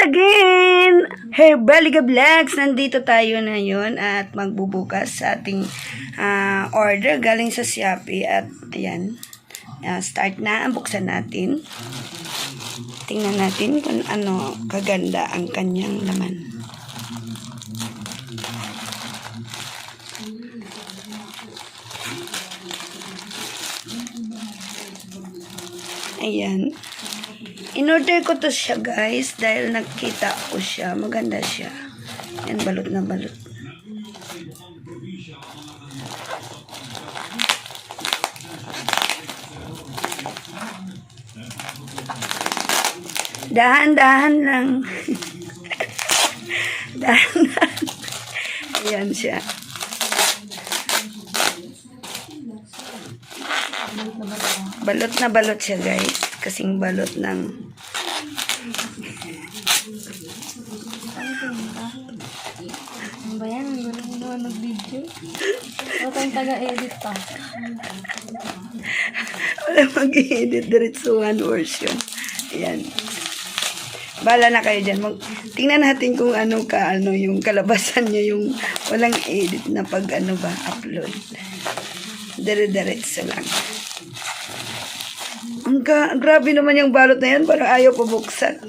again! Hey, Baliga Vlogs! Nandito tayo na yun at magbubukas sa ating order galing sa Shopee. At ayan, start na. Buksan natin. Tingnan natin kung ano kaganda ang kanyang laman. Ayan. In-order ko to siya, guys, dahil nakita ko siya. Maganda siya. Yan, balot na balot. Dahan-dahan lang. Dahan-dahan. Ayan siya. Balot na balot siya, guys. Kasing balot ng ano ba yan? Ang galing mo nag-video. Wala tayong taga-edit pa. wala mag-edit. Diretso one version. Ayan. Bala na kayo dyan. Tingnan natin kung ano yung kalabasan niya, yung walang edit na pag upload. Dire-diretso lang. Grabe naman yung balot na yan. Parang ayaw pabuksan.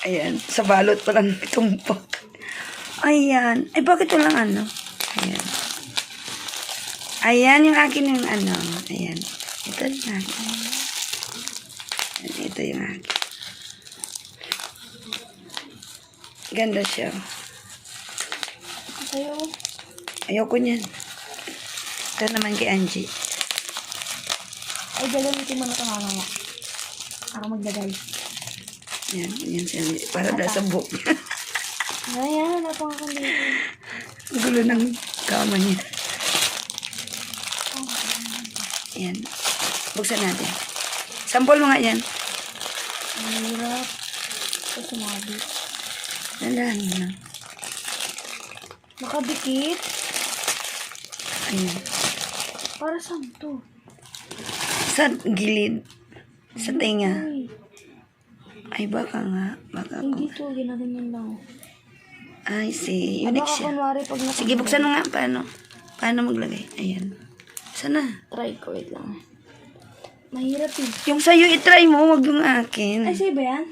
Ayan. Sa balot palang tumpok. Ayan. Ay, bakit walang Ayan. Ayan yung akin yung Ayan. Ito yung akin. Ito yung akin. Ganda siya. Ayoko niyan. Ito naman kay Angie. Ay, gagamitin mo na ito mamaya. Ako maglagay. Yan siya. Para na sa buhok niya. Ayan, napang ako dito. Gulo ng kama niya. Yan. Buksan natin. Sample mo nga yan. Ang hirap. Ito sumabi. Dandahan mo na. Nakadikit. Ayan. Para saan to? Sa gilid. Sa tenga. Ay, Ay, baka nga. Baka hindi ako. to. Ginaganyan lang. Ay, si Ano unique ka siya. kunwari pag nakadikit? Sige, buksan mo nga. Paano maglagay? Ayan. Sana. Try ko. Wait lang. Mahirap eh. Yung sa'yo, itry mo. Wag yung akin. Ay, sa'yo ba yan?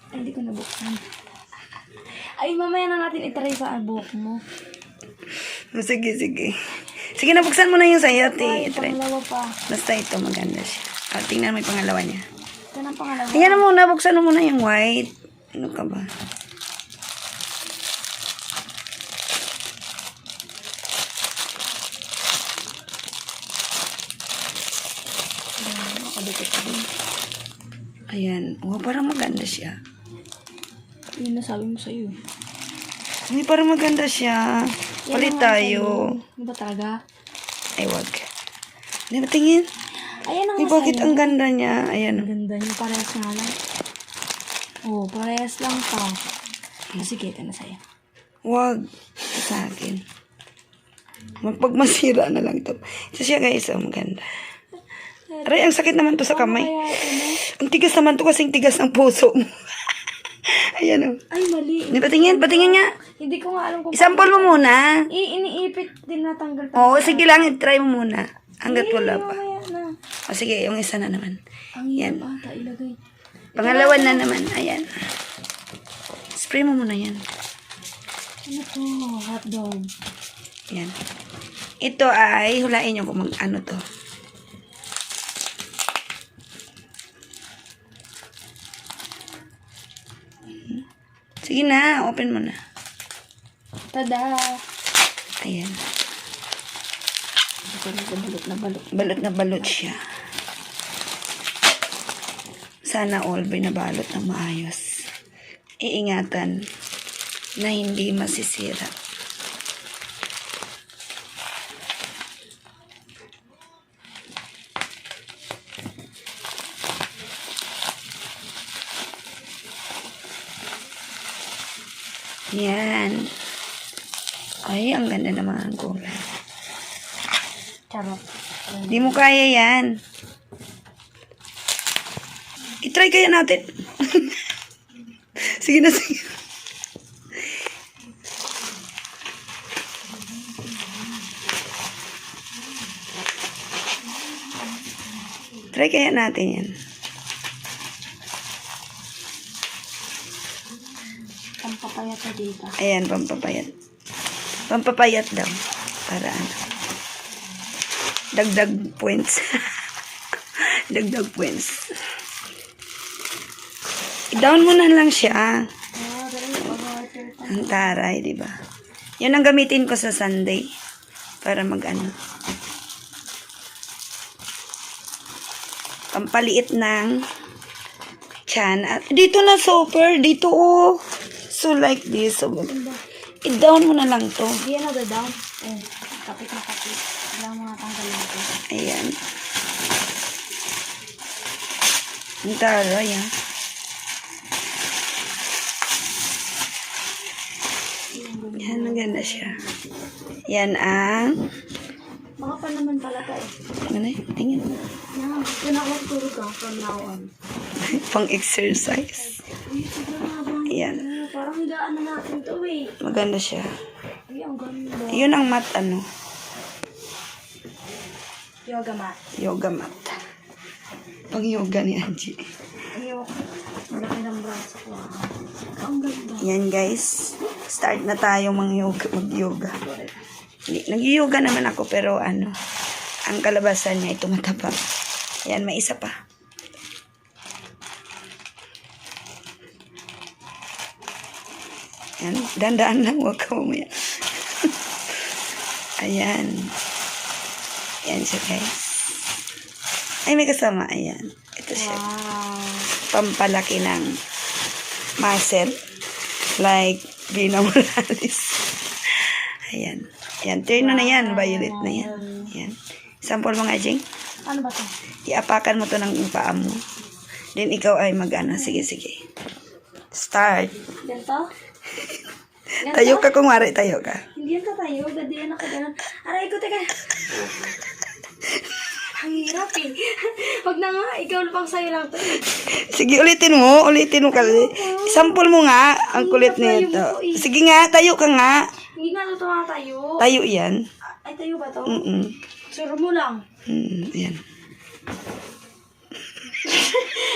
Ay, hindi ko nabuksan. Ay, mamaya na natin itry sa buhok mo. Sige. Sige, nabuksan mo na yung sa'yo. Ay, Itry. pangalawa pa. Basta ito, maganda siya. Tingnan mo yung pangalawa niya. Ito na ang pangalawa. Ayan na muna, buksan mo muna yung white. Ano ka ba? Ayan. Parang maganda siya. Yun na sabi mo sa'yo. Uy, parang maganda siya. Palit tayo. Ano ba talaga? Ay, wag. Di ba tingin? Ayan na Ay, nga bakit sa'yo. ang ganda niya? Ayan. Ang ganda niya. Parehas nga lang. Oh, parehas lang pa. Sige, ito na sa'yo. Wag. Ito sa akin. Magpagmasira na lang to. Ito siya, guys. Maganda. Aray, ang sakit naman to sa kamay. Kaya ito na. Ang tigas naman to kasing tigas ng puso mo. Ayan o. Ay, mali. Di ba tingin? Patingin nga. Hindi ko nga alam kung Isampol mo muna. iniipit din natanggal. Oo, sige lang. Try mo muna. Hanggat wala pa. Mamaya na. O sige, yung isa na naman. Ang hirap ata ilagay. Pangalawa na naman. Ayan. Spray mo muna yan. Ano to? Hotdog. Ayan. Ito ay, hulain nyo kung ano to. Sige na, open mo na. Tada! Ayan. Balot na balot. Balot na balot siya. Sana all binabalot ng maayos. Iingatan na hindi masisira. Yan. Ay, ang ganda naman ang kulay. Charot. Di mo kaya yan. I-try kaya natin. Sige na, sige. Try kaya natin yan. Pampapayat na dito. Ayan, pampapayat. Pampapayat daw. Para ano. Dagdag points. Dagdag points. I-down mo na lang siya. Dali, mag-water pa. Ang taray, di ba? Yun ang gamitin ko sa Sunday. Para mag-ano. Pampaliit ng chan. At dito na super. Dito oh. So like this. So, i-down mo na lang to. Hindi yan nag-down. Kapit na kapit. Wala mga tanggalin ito. Ayan. Ang taray ah. Yan, maganda siya. Yan ang... Mga pa naman pala ka eh. Ano na tingin. Yan, pinakawag turo ka from now on. Pang exercise. Uy, sobrang habang. Ayan. Parang higaan na natin to eh. Maganda siya. Ay, ang ganda. Yun ang mat, ano? Yoga mat. Yoga mat. Pang yoga ni Angie. Ayoko. Malaki ng braso ko. Ang ganda. Yan guys. Start na tayo mag-yoga. Nag-yoga naman ako pero ano, ang kalabasan niya ay tumataba. Ayan, may isa pa. Ayan, dandaan lang, huwag ka umaya. Ayan. Ayan siya guys. Ay, may kasama. Ayan. Ito siya. Wow. Pampalaki ng muscle. Like, Bina Morales. Ayan. Ayan. Turn na yan. Violet na yan. Ayan. Sample mo nga, Jing. Ano ba to? Iapakan mo to ng paa mo. Then, ikaw ay mag-ano. Sige, sige. Start. Ganito? Ganito? Tayo ka kung wari. Tayo ka. Hindi yan ka tayo. Gadiyan ako ganun. Aray ko, teka. Ang hirap eh. Wag na nga. Ikaw pang sa'yo lang to eh. Sige, ulitin mo. Ulitin mo kasi. Sample mo nga. Ang kulit nito. Sige nga. Tayo ka nga. Hindi nga totoo nga tayo. Tayo yan. Ay, tayo ba to? Mm-mm. Suro mo lang. Ayan.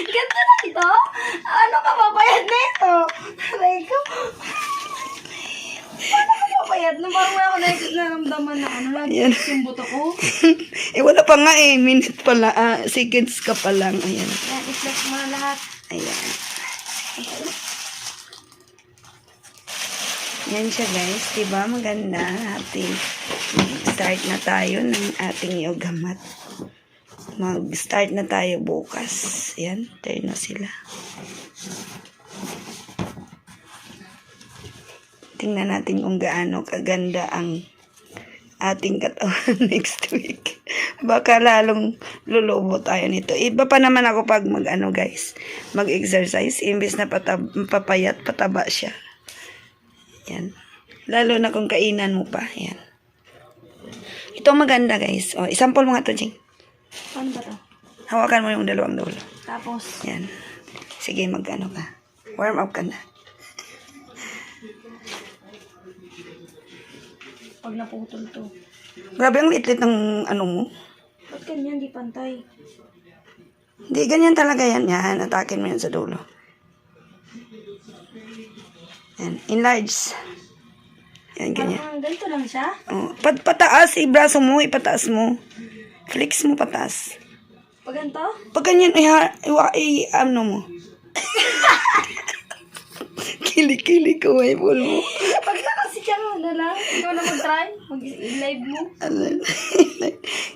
Ganda na ito? Ano ka papayad na ito? Aray ko. Paano ka papayad? No, parang wala ko naramdaman na ano lang. Ayan. Yung buto ko. Wala pa nga eh. Minute pa lang. Seconds ka pa lang. Ayan. Ayan, i-flex mo na lahat. Ayan. Yan siya guys. Diba maganda? Start na tayo ng ating yoga mat. Mag-start na tayo bukas. Ayan. Turn na sila. Tingnan natin kung gaano kaganda ang ating katawan next week. Baka lalong lulubo tayo nito. Iba pa naman ako pag mag-ano guys, mag-exercise. Imbis na papayat, pataba siya. Yan. Lalo na kung kainan mo pa. Yan. Ito maganda guys. O, isample mo nga to, Jing. Ano ba to? Hawakan mo yung dalawang dulo. Tapos, Yan. Sige, mag-ano ka. Warm up ka na. pag naputol to. Grabe ang liit-liit ng ano mo. Ba't ganyan? Di pantay. Hindi, ganyan talaga yan. Yan, atakin mo yan sa dulo. Yan, enlarge. Yan, ganyan. Parang ganito lang siya. Oh, pataas, braso mo, ipataas mo. Flex mo pataas. Pag ganito? Pag ganyan, ano mo. Kili-kili ko, ay mo. Pag nakasika mo na lang, ikaw na mag-try. Mag-live mo.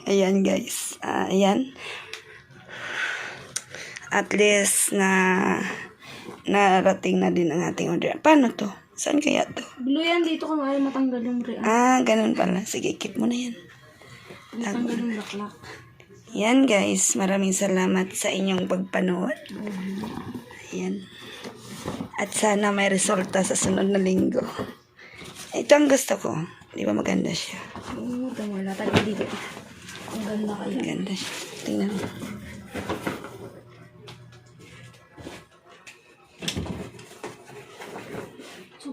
Ayan, guys. Ayan. At least narating na din ang ating order. Paano to? Saan kaya to? Blue yan dito ka nga, matanggal yung react. Ganun pala. Sige, keep mo na yan. Matanggal yung laklak. Yan, guys. Maraming salamat sa inyong pagpanood. Ayan. At sana may resulta sa sunod na linggo. Ito ang gusto ko. Di ba maganda siya? Wala tayo dito. Ang ganda kayo. Maganda siya. Tingnan mo.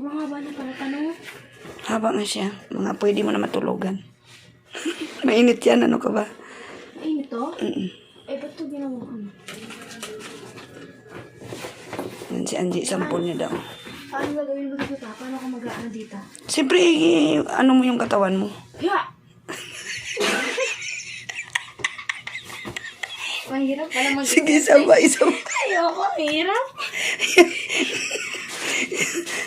Sobrang haba na pala tanong. Haba nga siya. Mga pwede mo na matulogan. Mainit yan, ano ka ba? Ay, ito? Mm-mm. Eh, ba't ito ginawa ko? Yan si Angie, sampol niya daw. Paano gagawin mo dito? Paano ako mag-ano dito? Siyempre, ano mo yung katawan mo? Ya! Mahirap pala mag- Sige, sabay. Ayoko, mahirap.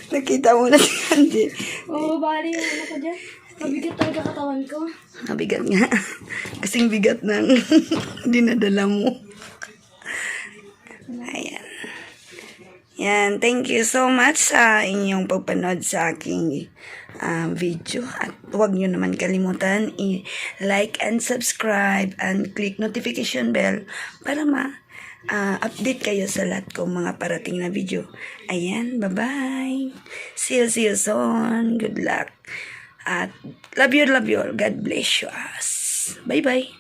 Nakita mo na si Angie. Oo, bali yung ano ko dyan. Mabigat talaga katawan ko. Mabigat nga. Kasing bigat ng dinadala mo. Ayan. Yan. Thank you so much sa inyong pagpanood sa aking video. At huwag nyo naman kalimutan i-like and subscribe and click notification bell para update kayo sa lahat kong mga parating na video. Ayan. Bye-bye. See you soon. Good luck. At love you all. God bless you us. Bye-bye.